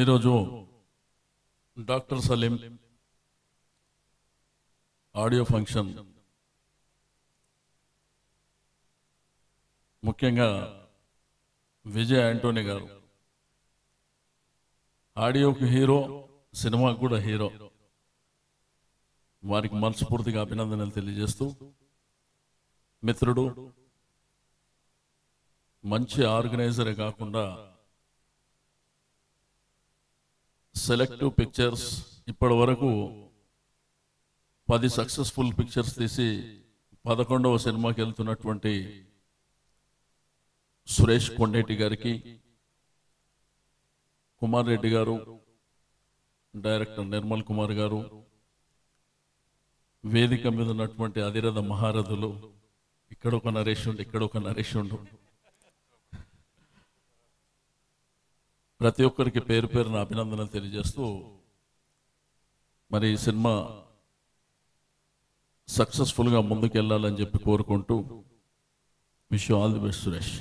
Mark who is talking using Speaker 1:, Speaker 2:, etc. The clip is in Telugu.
Speaker 1: ఈరోజు డాక్టర్ సలీం ఆడియో ఫంక్షన్ ముఖ్యంగా విజయ్ యాంటోనీ గారు ఆడియోకి హీరో, సినిమాకు కూడా హీరో. వారికి మనస్ఫూర్తిగా అభినందనలు తెలియజేస్తూ, మిత్రుడు, మంచి ఆర్గనైజరే కాకుండా సెలెక్టివ్ పిక్చర్స్ ఇప్పటి వరకు 10 సక్సెస్ఫుల్ పిక్చర్స్ తీసి 11వ సినిమాకి వెళ్తున్నటువంటి సురేష్ కొండేటి గారికి, కుమార్ రెడ్డి గారు, డైరెక్టర్ నిర్మల్ కుమార్ గారు, వేదిక మీద ఉన్నటువంటి అధిరథ మహారథులు, ఇక్కడొక నరేషుండు, ఇక్కడొక నరేషుండు, ప్రతి ఒక్కరికి పేరు పేరున అభినందనలు తెలియజేస్తూ, మరి ఈ సినిమా సక్సెస్ఫుల్గా ముందుకెళ్ళాలని చెప్పి కోరుకుంటూ, wish you all the best Suresh.